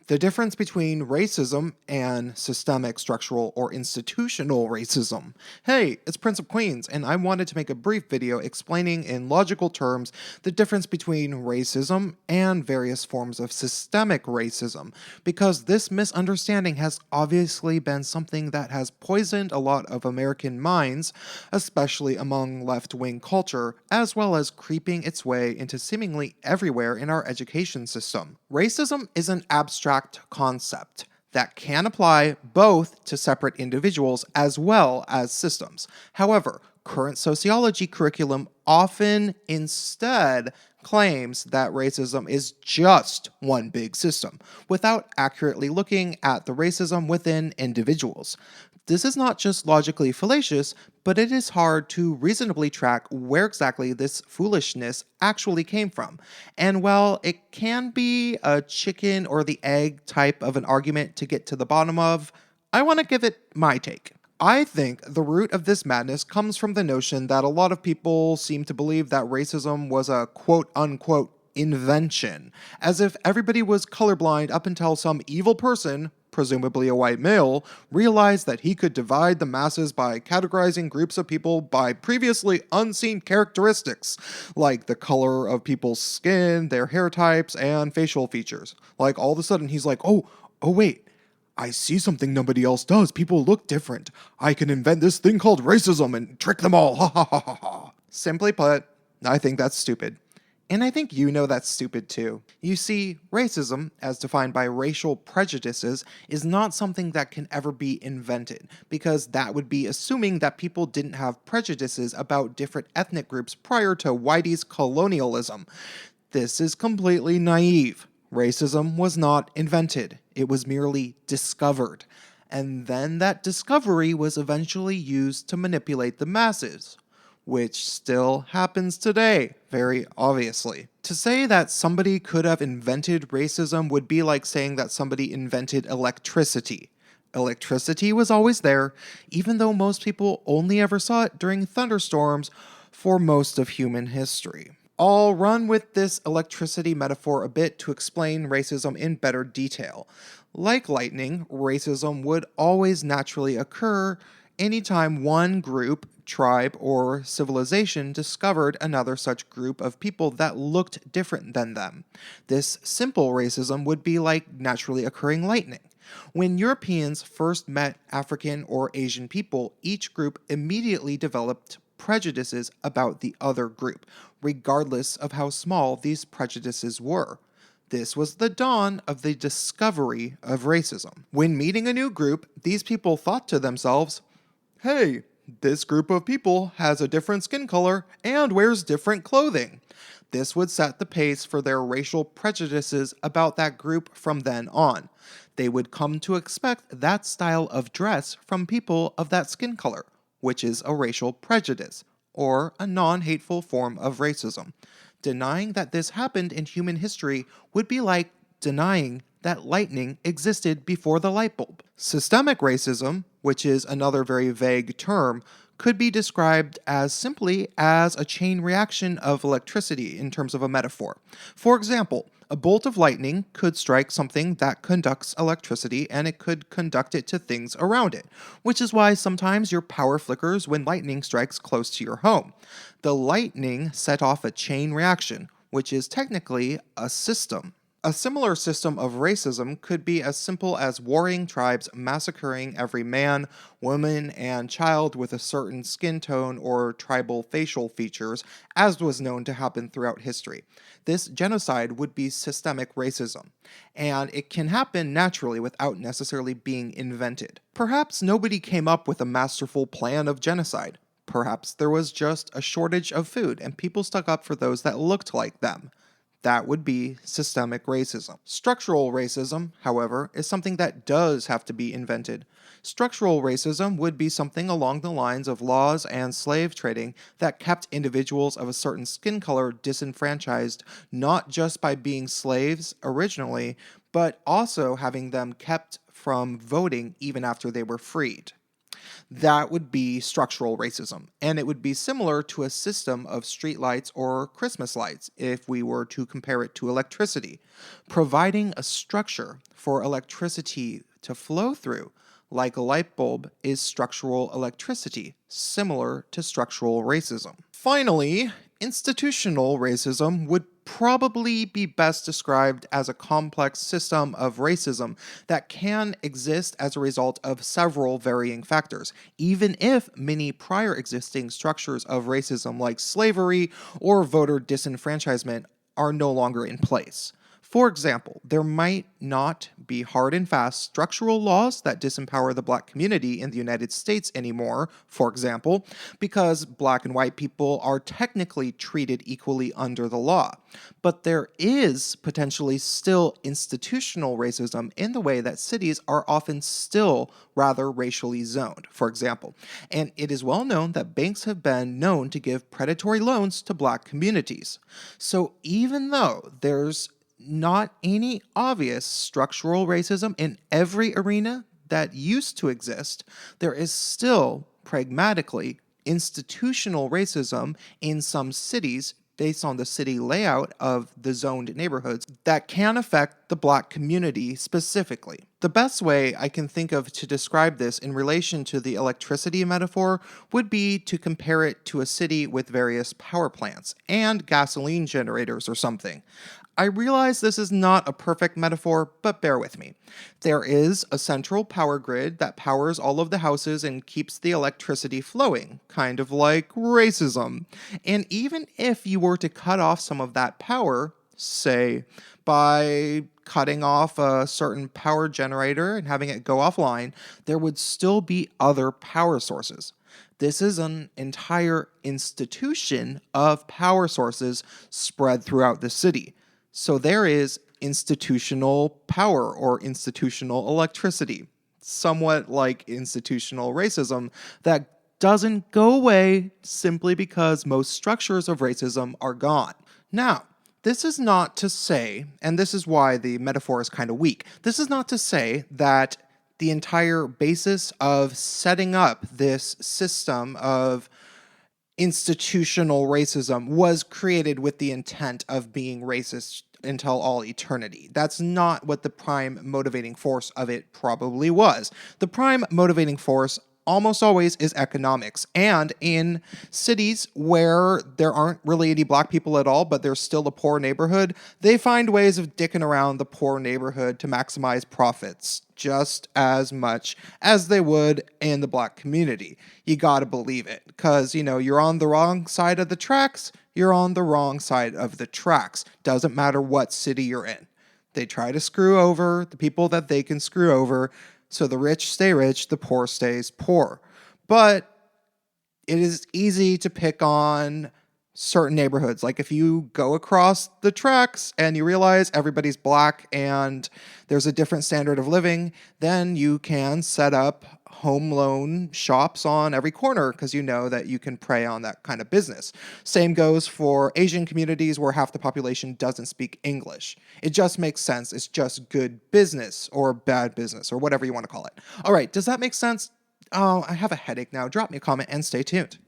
The difference between racism and systemic, structural, or institutional racism. Hey, it's Prince of Queens, and I wanted to make a brief video explaining in logical terms the difference between racism and various forms of systemic racism, because this misunderstanding has obviously been something that has poisoned a lot of American minds, especially among left-wing culture, as well as creeping its way into seemingly everywhere in our education system. Racism is an abstract concept that can apply both to separate individuals as well as systems. However, current sociology curriculum often instead claims that racism is just one big system, without accurately looking at the racism within individuals. This is not just logically fallacious, but it is hard to reasonably track where exactly this foolishness actually came from. And while it can be a chicken or the egg type of an argument to get to the bottom of, I want to give it my take. I think the root of this madness comes from the notion that a lot of people seem to believe that racism was a quote unquote invention, as if everybody was colorblind up until some evil person, presumably a white male, realized that he could divide the masses by categorizing groups of people by previously unseen characteristics, like the color of people's skin, their hair types, and facial features. Like all of a sudden he's like, oh wait, I see something nobody else does. People look different. I can invent this thing called racism and trick them all. Ha ha ha ha ha. Simply put, I think that's stupid. And I think you know that's stupid too. You see, racism, as defined by racial prejudices, is not something that can ever be invented, because that would be assuming that people didn't have prejudices about different ethnic groups prior to Whitey's colonialism. This is completely naive. Racism was not invented, it was merely discovered. And then that discovery was eventually used to manipulate the masses, which still happens today, very obviously. To say that somebody could have invented racism would be like saying that somebody invented electricity. Electricity was always there, even though most people only ever saw it during thunderstorms for most of human history. I'll run with this electricity metaphor a bit to explain racism in better detail. Like lightning, racism would always naturally occur anytime one group, tribe, or civilization discovered another such group of people that looked different than them. This simple racism would be like naturally occurring lightning. When Europeans first met African or Asian people, each group immediately developed prejudices about the other group, regardless of how small these prejudices were. This was the dawn of the discovery of racism. When meeting a new group, these people thought to themselves, hey, this group of people has a different skin color and wears different clothing. This would set the pace for their racial prejudices about that group from then on. They would come to expect that style of dress from people of that skin color, which is a racial prejudice, or a non-hateful form of racism. Denying that this happened in human history would be like denying that lightning existed before the light bulb. Systemic racism, which is another very vague term, could be described as simply as a chain reaction of electricity in terms of a metaphor. For example, a bolt of lightning could strike something that conducts electricity and it could conduct it to things around it, which is why sometimes your power flickers when lightning strikes close to your home. The lightning set off a chain reaction, which is technically a system. A similar system of racism could be as simple as warring tribes massacring every man, woman, and child with a certain skin tone or tribal facial features, as was known to happen throughout history. This genocide would be systemic racism, and it can happen naturally without necessarily being invented. Perhaps nobody came up with a masterful plan of genocide. Perhaps there was just a shortage of food, and people stuck up for those that looked like them. That would be systemic racism. Structural racism, however, is something that does have to be invented. Structural racism would be something along the lines of laws and slave trading that kept individuals of a certain skin color disenfranchised, not just by being slaves originally, but also having them kept from voting even after they were freed. That would be structural racism, and it would be similar to a system of streetlights or Christmas lights if we were to compare it to electricity. Providing a structure for electricity to flow through, like a light bulb, is structural electricity, similar to structural racism. Finally, institutional racism would probably be best described as a complex system of racism that can exist as a result of several varying factors, even if many prior existing structures of racism like slavery or voter disenfranchisement are no longer in place. For example, there might not be hard and fast structural laws that disempower the black community in the United States anymore, for example, because black and white people are technically treated equally under the law. But there is potentially still institutional racism in the way that cities are often still rather racially zoned, for example. And it is well known that banks have been known to give predatory loans to black communities. So even though there's not any obvious structural racism in every arena that used to exist, there is still, pragmatically, institutional racism in some cities based on the city layout of the zoned neighborhoods that can affect the black community specifically. The best way I can think of to describe this in relation to the electricity metaphor would be to compare it to a city with various power plants and gasoline generators or something. I realize this is not a perfect metaphor, but bear with me. There is a central power grid that powers all of the houses and keeps the electricity flowing, kind of like racism. And even if you were to cut off some of that power, say by cutting off a certain power generator and having it go offline, there would still be other power sources. This is an entire institution of power sources spread throughout the city. So there is institutional power or institutional electricity, somewhat like institutional racism, that doesn't go away simply because most structures of racism are gone. Now, this is not to say, and this is why the metaphor is kind of weak, this is not to say that the entire basis of setting up this system of institutional racism was created with the intent of being racist until all eternity. That's not what the prime motivating force of it probably was. The prime motivating force almost always is economics. And in cities where there aren't really any black people at all, but there's still a poor neighborhood, they find ways of dicking around the poor neighborhood to maximize profits just as much as they would in the black community. You gotta believe it, because, you're on the wrong side of the tracks, you're on the wrong side of the tracks. Doesn't matter what city you're in. They try to screw over the people that they can screw over, so the rich stay rich, the poor stays poor. But it is easy to pick on certain neighborhoods. Like if you go across the tracks and you realize everybody's black and there's a different standard of living, then you can set up home loan shops on every corner because you know that you can prey on that kind of business. Same goes for Asian communities where half the population doesn't speak English. It just makes sense. It's just good business or bad business or whatever you want to call it. All right, does that make sense? Oh, I have a headache now. Drop me a comment and stay tuned.